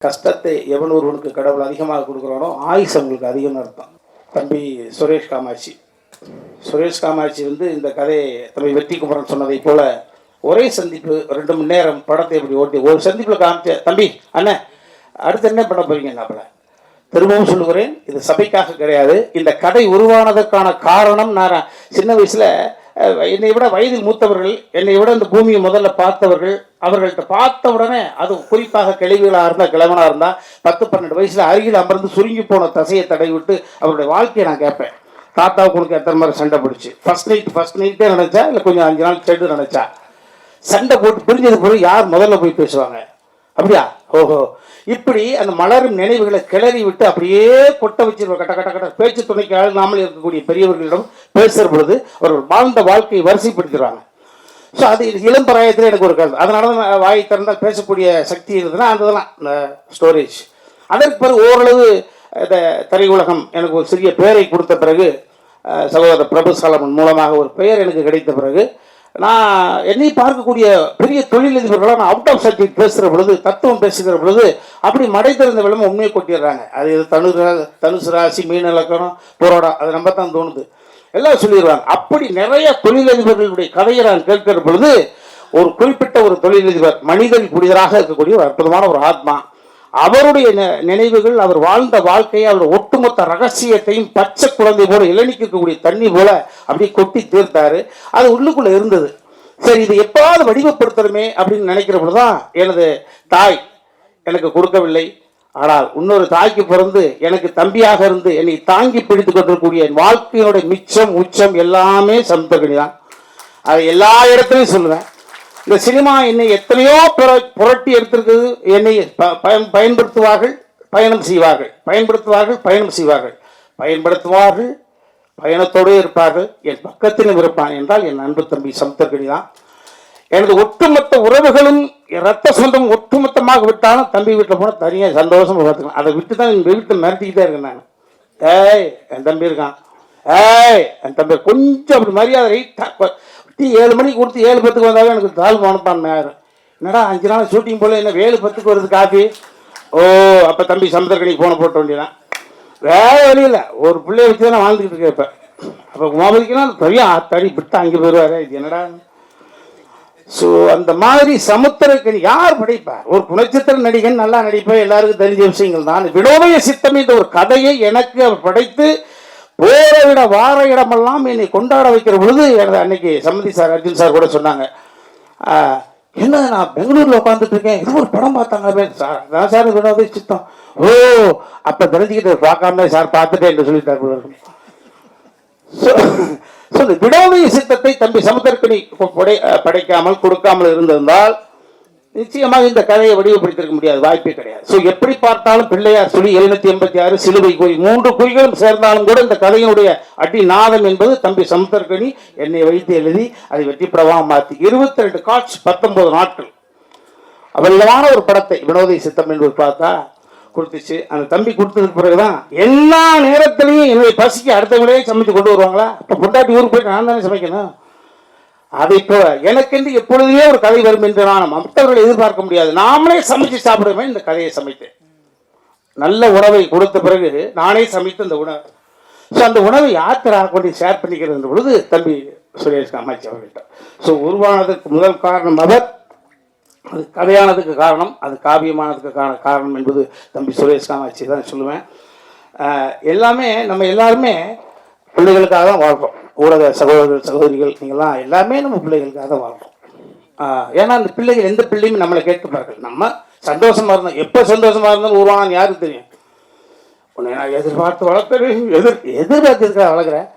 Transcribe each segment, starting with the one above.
கஷ்டத்தை எவன் ஒருவனுக்கு கடவுள் அதிகமாக கொடுக்குறானோ ஆயுசு அவங்களுக்கு அதிகம்னு அர்த்தம். தம்பி சுரேஷ் காமாட்சி வந்து இந்த கதையை தம்பி வெற்றி குமரன் சொன்னதை போல ஒரே சந்திப்பு 2 மணி நேரம் படத்தை இப்படி ஓட்டி ஒரு சந்திப்பில் காமிச்ச தம்பி அண்ணன் அடுத்து என்ன பண்ண போறீங்க நாப்பில் திரும்பவும் சொல்லுகிறேன், இது சபைக்காக கிடையாது. இந்த கதை உருவானதற்கான காரணம் நான் சின்ன வயசுல என்னை விட வயதில் மூத்தவர்கள், என்னை விட இந்த பூமியை முதல்ல பார்த்தவர்கள், அவர்கள்ட்ட பார்த்த உடனே அது குறிப்பாக கிழவிகளாக இருந்தால் கிழவனாக இருந்தால் 10-12 வயசில் அருகில் அமர்ந்து சுருங்கி போன தசையை தடை விட்டு அவருடைய வாழ்க்கையை நான் கேட்பேன். தாத்தாவுக்கு உனக்கு எத்தனை மாதிரி சண்டை பிடிச்சி ஃபர்ஸ்ட் நைட்டே நினச்சா இல்லை கொஞ்சம் 5 நாள் செடு நினச்சா சண்டை போட்டு பிரிஞ்சது பிறகு யார் முதல்ல போய் பேசுவாங்க? அப்படியா? ஓஹோ. இப்படி அந்த மலரும் நினைவுகளை கிளறி விட்டு அப்படியே கொட்ட வச்சிருவோம். கட்ட பேச்சு துணைக்கு அழுகாமல் இருக்கக்கூடிய பெரியவர்களிடம் பேசுகிற பொழுது அவர்கள் வாழ்ந்த வாழ்க்கையை வரிசைப்படுத்துகிறாங்க. ஸோ அது இளம் பிராயத்தில் எனக்கு ஒரு கருத்து. அதனால தான் வாய் திறந்தால் பேசக்கூடிய சக்தி இருந்ததுன்னா அதெல்லாம் இந்த ஸ்டோரேஜ். அதற்கு பிறகு ஓரளவு இந்த திரையுலகம் எனக்கு ஒரு சிறிய பெயரை கொடுத்த பிறகு, சகோதரர் பிரபு சாலமன் மூலமாக ஒரு பெயர் எனக்கு கிடைத்த பிறகு, நான் என்னை பார்க்கக்கூடிய பெரிய தொழிலதிபர்களாக நான் அவுட் ஆஃப் சப்ஜெக்ட் பேசுகிற பொழுது, தத்துவம் பேசுகிற பொழுது அப்படி மடை திறந்த வெள்ளம் உண்மையை கொட்டிடுறாங்க. அது தனுசு ராசி, மீன இலக்கணம், புரோடா, அது நம்ம தான் தோணுது, எல்லாம் சொல்லிடுவாங்க. அப்படி நிறைய தொழிலதிபர்களுடைய கதையை நான் கேட்கிற பொழுது ஒரு குறிப்பிட்ட ஒரு தொழிலதிபர் மனிதன் புனிதராக இருக்கக்கூடிய ஒரு அற்புதமான ஒரு ஆத்மா, அவருடைய நினைவுகள், அவர் வாழ்ந்த வாழ்க்கையை, அவர் ஒட்டுமொத்த ரகசியத்தையும் பச்சை குழந்தை போல இளநிக்கக்கூடிய தண்ணி போல அப்படியே கொட்டி தீர்த்தாரு. அது உள்ளுக்குள்ள இருந்தது. சரி, இது எப்பாவது வடிவப்படுத்தணுமே அப்படின்னு நினைக்கிற பொழுதுதான் எனது தாய் எனக்கு கொடுக்கவில்லை. ஆனால் இன்னொரு தாய்க்கு பிறந்து எனக்கு தம்பியாக இருந்து என்னை தாங்கி பிடித்து கொண்டிருக்கக்கூடிய என் வாழ்க்கையினுடைய மிச்சம் உச்சம் எல்லாமே சமுத்திரக்கனி தான். அதை எல்லா இடத்துலையும் சொல்லுவேன். இந்த சினிமா என்னை எத்தனையோ புரட்டி எடுத்திருக்குது. என்னை பயன்படுத்துவார்கள், பயணம் செய்வார்கள், பயணத்தோடு இருப்பார்கள், என் பக்கத்திலும் இருப்பான் என்றால் என் அன்பு தம்பி சமுத்திரக்கனி தான். எனது ஒட்டுமொத்த உறவுகளும் ரத்த சொந்தம் ஒட்டுமொத்தமாக விட்டாலும் தம்பி வீட்டில் போனால் தனியாக சந்தோஷமாக பார்த்துக்கலாம். அதை விட்டு தான் என் வீட்டில் மிரட்டிக்கிட்டே இருக்கேன் நான். ஏய் என் தம்பி இருக்கான், ஏய் என் தம்பி கொஞ்சம் அப்படி மரியாதை 7 மணிக்கு கொடுத்து 7:10 வந்தாவே எனக்கு தாழ்வு மனப்பான்மை ஆயிரும். என்னடா 5 நாள் ஷூட்டிங் போல என்ன 7:10 வருது காஃபி? ஓ, அப்போ தம்பி சமுத்திரக்கனிக்கு போன போட்ட வேண்டியதான். வேற வழியில் ஒரு பிள்ளைய வச்சு தான் வாழ்ந்துக்கிட்டு இருக்கேன். இப்போ அப்போ மோபதிக்கணும் பெரிய தடி விட்டு அங்கே போயிடுவாரு. இது என்னடா? ஸோ அந்த மாதிரி சமுத்திரக்கனி யார் படைப்பார்? ஒரு குணச்சித்திர நடிகன் நல்லா நடிப்பார், எல்லாருக்கும் தெரிஞ்ச விஷயங்கள் தான். வினோதய சித்தம் இந்த ஒரு கதையை எனக்கு அவர் படைத்து போற இட வார இடமெல்லாம் என்னை கொண்டாட வைக்கிற பொழுது எனது அன்னைக்கு சம்மதி சார், அர்ஜுன் சார் கூட சொன்னாங்க, என்ன நான் பெங்களூரில் உட்காந்துட்டு இருக்கேன், இது ஒரு படம் பார்த்தாங்க சார். அதான் சார் வினோத சித்தம். ஓ, அப்போ தெரிஞ்சுக்கிட்டு பார்க்காம சார் பார்த்துட்டேன் என்று சொல்லிட்டார். வினோதய சித்தத்தை தம்பி சமுத்திரக்கனி படைக்காமல் கொடுக்காமல் இருந்திருந்தால் நிச்சயமாக இந்த கதையை வடிவப்படுத்திருக்க முடியாது, வாய்ப்பே கிடையாது. ஸோ எப்படி பார்த்தாலும் பிள்ளையார் சொல்லி 786 சிலுவை குறி 3 குறிகளும் சேர்ந்தாலும் கூட இந்த கதையினுடைய அடிநாதம் என்பது தம்பி சமுத்திரக்கனி என்னை வைத்து எழுதி அதை வெற்றிப்படமாக மாற்றி 22 காட்ச் 19 நாட்கள் அவரிடமான ஒரு படத்தை வினோதய சித்தம் என்பது பார்த்தா கொடுத்துச்சு. அந்த தம்பி கொடுத்ததுக்கு பிறகுதான் எல்லா நேரத்திலையும் என்னுடைய பசிக்கு அடுத்தவங்களே சமைச்சு கொண்டு வருவாங்களா? இப்போ பொண்டாட்டி ஊருக்கு போயிட்டு நான் தானே சமைக்கணும். அதை போல எனக்கென்று எப்பொழுதுமே ஒரு கதை வரும் என்று நான் மற்றவர்களை எதிர்பார்க்க முடியாது. நாமளே சமைச்சு சாப்பிடுமே இந்த கதையை சமைத்தேன். நல்ல உணவை கொடுத்த பிறகு நானே சமைத்து அந்த உணவு. ஸோ அந்த உணவை யாத்திராக கொண்டு ஷேர் பண்ணிக்கிறது பொழுது தம்பி சுரேஷ் காமாட்சி அவர்கிட்ட. ஸோ உருவானதுக்கு முதல் காரணம் அவர், அது கதையானதுக்கு காரணம், அது காவியமானதுக்கு காரணம் என்பது தம்பி சுரேஷ் காமாட்சி தான் சொல்லுவேன். எல்லாமே நம்ம எல்லாருமே பிள்ளைகளுக்காக தான் வாழ்கிறோம். ஊடக சகோதரர்கள் சகோதரிகள் நீங்கள்லாம் எல்லாமே நம்ம பிள்ளைகளுக்காக தான் வாழ்கிறோம். ஏன்னா அந்த பிள்ளைகள் எந்த பிள்ளையும் நம்மளை கேட்கப்பார்கள். நம்ம சந்தோஷமாக இருந்தோம், எப்போ சந்தோஷமாக இருந்தாலும் உருவானான்னு யாருக்கு தெரியும்? உன்னை நான் எதிர்பார்த்து வளர்த்துறேன், எதிர்பார்த்துருக்கா வளர்க்குறேன்,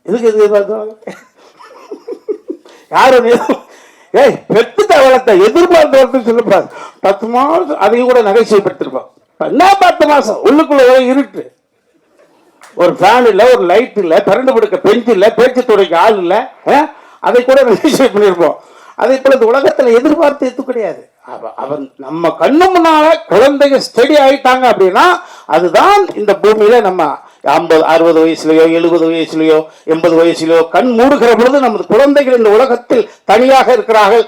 எதுக்கு எதிர்பார்த்து வளர்க்குறேன்? யாரும் ஏய் பெற்றுட்ட வளர்த்த எதிர்பார்த்து வளர்த்துன்னு சொல்லக்கூடாது. 10 மாதம் அதையும் கூட நகைச்சுவைப்படுத்திருப்போம். என்ன 10 மாதம் உள்ளுக்குள்ள இருட்டு, ஒரு ஃபேன் இல்லை, ஒரு லைட் இல்லை, கரண்ட் படுக்க பெஞ்ச் இல்லை, பேச்சு துறைக்கு ஆள் இல்லை, அதை கூட நகைச்சுவை பண்ணியிருப்போம். அதே போல இந்த உலகத்தில் எதிர்பார்த்து எது கிடையாது. அவன் நம்ம கண்ணு முன்னால குழந்தைங்க ஸ்டடி ஆயிட்டாங்க அப்படின்னா அதுதான் இந்த பூமியில நம்ம 50 60 வயசுலையோ 70 வயசுலையோ 80 வயசுலையோ கண் மூடுகிற பொழுது நமது குழந்தைகள் இந்த உலகத்தில் தனியாக இருக்கிறார்கள்.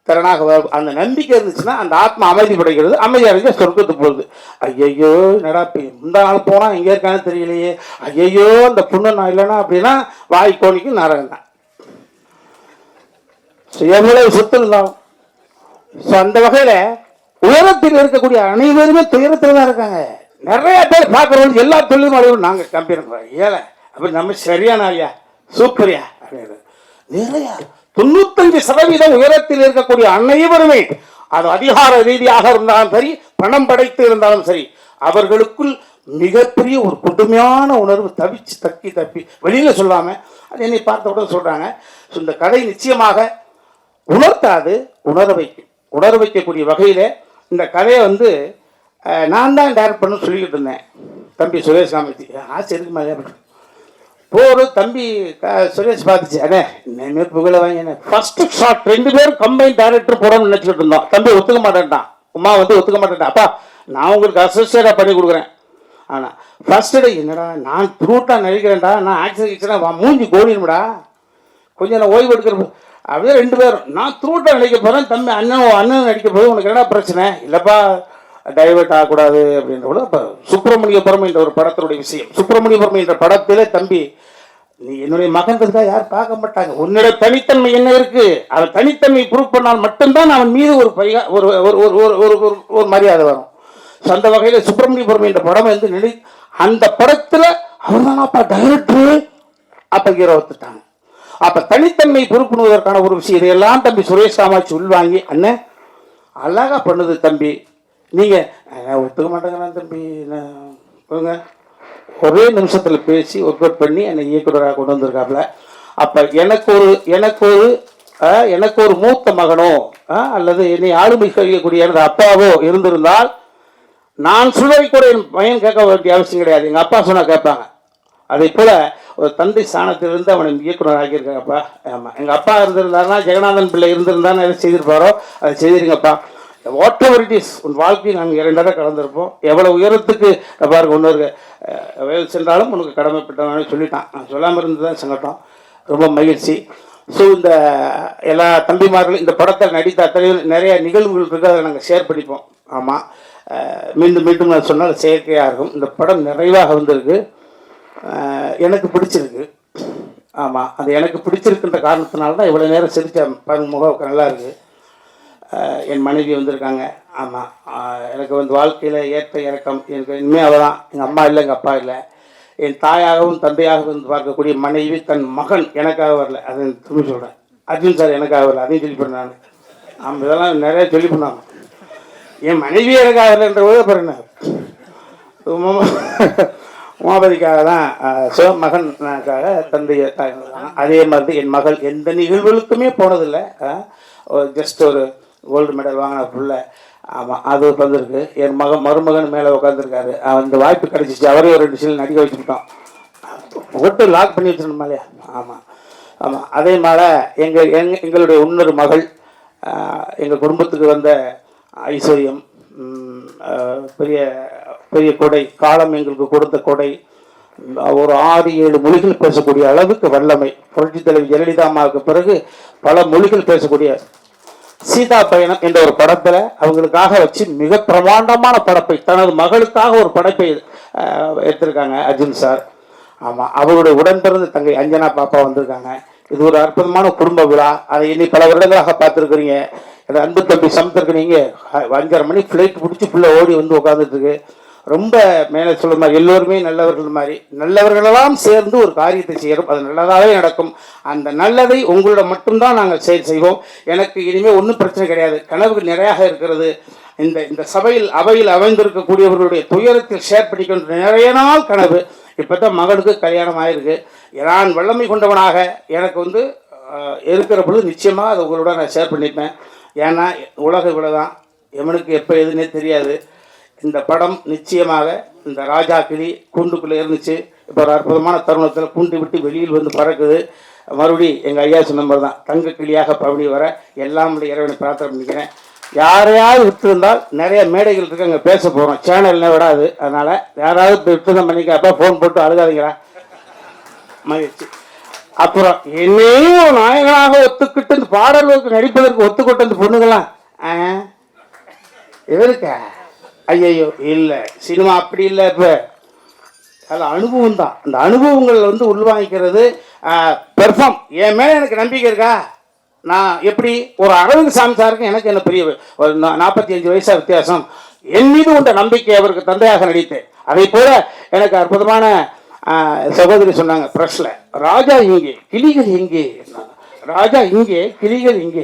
திறனாக அந்த நம்பிக்கை இருந்துச்சுன்னா அந்த ஆத்மா அமைதி படைக்கிறது, அமைதி அடைஞ்ச சொர்க்கத்துக்கு போகுது. ஐயையோ என்னடா இந்த நாள் போனால் எங்கே இருக்கான்னு தெரியலையே, ஐயையோ அந்த புண்ணு நான் இல்லைன்னா அப்படின்னா வாய் கோணிக்கு நரகம் தான். எவ்வளவு சொத்து இருந்தாலும் அந்த வகையில் உயரத்தில் இருக்கக்கூடிய அனைவருமே துயரத்தில் தான் இருக்காங்க. நிறைய பேர் பார்க்குறவங்க எல்லா தொழிலும் அடைவோம் நாங்கள் கம்பெனி ஏழை அப்படி நம்ம சரியான ஐயா சூப்பரியா அப்படின்னு நிறைய 95% உயரத்தில் இருக்கக்கூடிய அனைவருமே அது அதிகார ரீதியாக இருந்தாலும் சரி, பணம் படைத்து இருந்தாலும் சரி, அவர்களுக்குள் மிகப்பெரிய ஒரு கொடுமையான உணர்வு தப்பி வெளியில சொல்லாம அது என்னை பார்த்தவுடன் சொல்றாங்க. இந்த கதை நிச்சயமாக உணர்த்தாது, உணர வைக்கக்கூடிய வகையில இந்த கதையை நான் தான் டைரக்ட் பண்ண சொல்லிக்கிட்டு இருந்தேன். தம்பி சுரேஷ் காமத்தி ஆசை இருக்கு மாதிரி போர் தம்பி சுரேஷ் பார்த்துச்சு, அண்ணே இனிமேல் புகழ வாங்க ஃபர்ஸ்ட் ஷாட் 2 பேரும் கம்பைன் டைரக்டர் போடணும்னு நினச்சிக்கிட்டு இருந்தோம். தம்பி ஒத்துக்க மாட்டேன்ட்டான், உமா ஒத்துக்க மாட்டேன்ட்டான். அப்பா நான் உங்களுக்கு அசோசியேட்டாக பண்ணி கொடுக்குறேன். ஆனால் ஃபர்ஸ்ட் டே என்னடா நான் த்ரூட்டாக நடிக்கிறேன்டா, நான் ஆக்சன் கிச்சனா மூஞ்சி கோடினுடா, கொஞ்சம் நான் ஓய்வு எடுக்கிற அப்படியே 2 பேரும் நான் த்ரூட்டாக நடிக்க போகிறேன். தம்பி அண்ணன் நடிக்க போது உனக்கு என்னடா பிரச்சனை இல்லைப்பா, டைவெர்ட் ஆகக்கூடாது அப்படின்ற கூட. இப்போ சுப்பிரமணியபுரம் என்ற ஒரு படத்தினுடைய விஷயம், சுப்பிரமணியபுரம் என்ற படத்திலே தம்பி நீ என்னுடைய மகன் இருந்தா யார் பார்க்க மாட்டாங்க, உன்னோட தனித்தன்மை என்ன இருக்கு, அவன் தனித்தன்மை ப்ரூவ் பண்ணால் மட்டும்தான் அவன் மீது ஒரு மரியாதை வரும். ஸோ அந்த வகையில் சுப்பிரமணியபுரம் என்ற படம் அந்த படத்தில் அவர் தான் அப்பா டைரக்டரு, அப்போ ஹீரோ ஒத்துட்டாங்க. அப்போ தனித்தன்மை பொறுப்புணுவதற்கான ஒரு விஷயம் இதையெல்லாம் தம்பி சுரேஷ் காமாட்சி உள்வாங்கி அண்ணன் அழகா பண்ணுது தம்பி, நீங்கள் ஒத்துக்க மாட்டேங்கிறா தம்பி ஒரே நிமிஷத்தில் பேசி ஒர்க் அவுட் பண்ணி என்னை இயக்குநராக கொண்டு வந்திருக்காப்புல. அப்போ எனக்கு ஒரு மூத்த மகனோ அல்லது என்னை ஆளுமை செய்யக்கூடிய எனது அப்பாவோ இருந்திருந்தால் நான் சொல்வதை கூட என் பையன் கேட்க வேண்டிய அவசியம் கிடையாது, எங்கள் அப்பா சொன்னால் கேட்பாங்க. அதே போல் ஒரு தந்தை ஸ்தானத்திலிருந்து அவனை இயக்குனர் ஆகியிருக்காங்கப்பா. ஆமாம், எங்கள் அப்பா இருந்திருந்தாருன்னா ஜெகநாதன் பிள்ளை இருந்திருந்தான்னு எதை செய்திருப்பாரோ அதை செய்திருங்கப்பா. வாட் எவர் இட் இஸ், உன் வாழ்க்கையை நாங்கள் 2 தடவை கலந்துருப்போம். எவ்வளோ உயரத்துக்கு பாருங்க இன்னொரு வேல் சென்றாலும் உனக்கு கடமைப்பட்டவனு சொல்லிட்டான். நான் சொல்லாமல் இருந்தது தான் சங்கட்டம், ரொம்ப மகிழ்ச்சி. ஸோ இந்த எல்லா தம்பிமார்களும் இந்த படத்தில் நடித்த அத்தனையும் நிறைய நிகழ்வுகள் இருக்குது, அதை நாங்கள் ஷேர் பண்ணிப்போம். ஆமாம், மீண்டும் நான் சொன்னால் செயற்கையாக இருக்கும். இந்த படம் நிறைவாக வந்திருக்கு, எனக்கு பிடிச்சிருக்கு. ஆமாம், அது எனக்கு பிடிச்சிருக்குன்ற காரணத்தினால தான் இவ்வளோ நேரம் சிரித்த பாருங்க, முகம் நல்லா இருக்குது. என் மனைவி வந்திருக்காங்க. ஆமாம், எனக்கு வாழ்க்கையில் ஏற்ற இறக்கம் எனக்கு இனிமேல் அவள் தான். எங்கள் அம்மா இல்லை, எங்கள் அப்பா இல்லை. என் தாயாகவும் தந்தையாகவும் பார்க்கக்கூடிய மனைவி தன் மகன் எனக்காக வரல, அதை திரும்பி சொல்கிறேன். அர்ஜுன் சார் எனக்காக வரல, அதையும் சொல்லி பண்ணேன் நான். ஆமாம், இதெல்லாம் நிறைய சொல்லி பண்ணாங்க. என் மனைவி எனக்காக வரலன்ற போது பாருங்க, உமாபதிக்காக தான் மகனுக்காக தந்தைய அதே மாதிரி என் மகள் எந்த நிகழ்வுகளுக்குமே போனதில்லை. ஜஸ்ட் ஒரு கோல்டு மெடல் வாங்கின புள்ள. ஆமாம், அது வந்திருக்கு. என் மருமகன் மேலே உட்காந்துருக்காரு. அந்த வாய்ப்பு கிடைச்சிச்சு, அவரையும் 2 சீல் நடிக்க வச்சுக்கிட்டோம். ஒட்டு லாக் பண்ணி வச்சிருந்தோம் இல்லையா. ஆமாம் ஆமாம், அதே மாதிரி எங்களுடைய இன்னொரு மகள் எங்கள் குடும்பத்துக்கு வந்த ஐஸ்வர்யம், பெரிய பெரிய கொடை, காலம் எங்களுக்கு கொடுத்த கொடை. ஒரு 6-7 மொழிகள் பேசக்கூடிய அளவுக்கு வல்லமை. புரட்சி தலைவி ஜெயலலிதா அம்மாவுக்கு பிறகு பல மொழிகள் பேசக்கூடிய சீதா பயணம் என்ற ஒரு படத்தில் அவங்களுக்காக வச்சு மிக பிரமாண்டமான படைப்பை, தனது மகளுக்காக ஒரு படைப்பை எடுத்திருக்காங்க அர்ஜுன் சார். ஆமாம், அவருடைய உடன்பிறந்த தங்கை அஞ்சனா பாப்பா வந்திருக்காங்க. இது ஒரு அற்புதமான குடும்ப விழா. அதை இனி பல வருடங்களாக பார்த்துருக்குறீங்க. எனக்கு அன்பு தம்பி சமத்திற்கு நீங்கள் 5:30 மணி ஃப்ளைட் பிடிச்சி ஃபுல்ல ஓடி வந்து உட்காந்துட்டு இருக்கு. ரொம்ப மேலே சொல்ல மாதிரி எல்லோருமே நல்லவர்கள் மாதிரி, நல்லவர்களெல்லாம் சேர்ந்து ஒரு காரியத்தை செய்யறோம், அது நல்லதாகவே நடக்கும். அந்த நல்லதை உங்களோட மட்டும்தான் நாங்கள் செய்வோம். எனக்கு இனிமேல் ஒன்றும் பிரச்சனை கிடையாது. கனவுகள் நிறையாக இருக்கிறது. இந்த அவையில் அமைந்திருக்கக்கூடியவர்களுடைய துயரத்தில் ஷேர் பண்ணிக்கொண்டு நிறைய நாள் கனவு. இப்போ தான் மகனுக்கு கல்யாணம் ஆகிருக்கு. நான் வல்லமை கொண்டவனாக எனக்கு இருக்கிற பொழுது நிச்சயமாக அதை உங்களோட நான் ஷேர் பண்ணிப்பேன். ஏன்னா உலக இவ்வளோதான், எவனுக்கு எப்போ எதுன்னே தெரியாது. இந்த படம் நிச்சயமாக இந்த ராஜா கிளி கூண்டுக்குள்ளே இருந்துச்சு, இப்போ ஒரு அற்புதமான தருணத்தில் கூண்டு விட்டு வெளியில் வந்து பறக்குது. மறுபடி எங்கள் ஐயா சொன்ன தான் தங்க கிளியாக பவனி வர எல்லாம் இறைவனை பிரார்த்தனை பண்ணிக்கிறேன். யாரையாவது விட்டுருந்தால் நிறைய மேடைகள் இருக்கு, அங்கே பேச போகிறோம், சேனல்னே விடாது. அதனால் யாராவது விட்டுருந்தா பண்ணிக்கப்பா ஃபோன் போட்டு அழுகாதீங்களா, மகிழ்ச்சி. அப்புறம் என்னையும் நாயகனாக ஒத்துக்கிட்டு இந்த பாடல்களுக்கு நடிப்பதற்கு ஒத்துக்கிட்ட இந்த பொண்ணுங்களாம் எவருக்கா? ஐயோ இல்லை, சினிமா அப்படி இல்லை. இப்போ அதில் அனுபவம் தான். அந்த அனுபவங்கள் வந்து உள்வாங்கிக்கிறது. பெர்ஃபார்ம் என் மேலே எனக்கு நம்பிக்கை இருக்கா? நான் எப்படி ஒரு அரவிந்த் சாமி சாருக்கு எனக்கு என்ன பெரிய ஒரு 45 வயசா வித்தியாசம். என் மீது கொண்ட நம்பிக்கை அவருக்கு தந்தையாக நடித்தேன். அதே போல எனக்கு அற்புதமான சகோதரி சொன்னாங்க ப்ரெஸ்ல, ராஜா இங்கே கிளிகள் எங்கே, ராஜா இங்கே கிளிகள் இங்கே.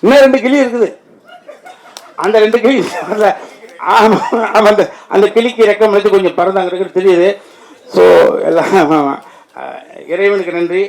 இன்னும் 2 கிளி இருக்குது. அந்த 2 கிளி அந்த கிளிக்கு ரெக்கம் எடுத்து கொஞ்சம் பறந்தாங்க தெரியுது. ஸோ எல்லாம் இறைவனுக்கு நன்றி.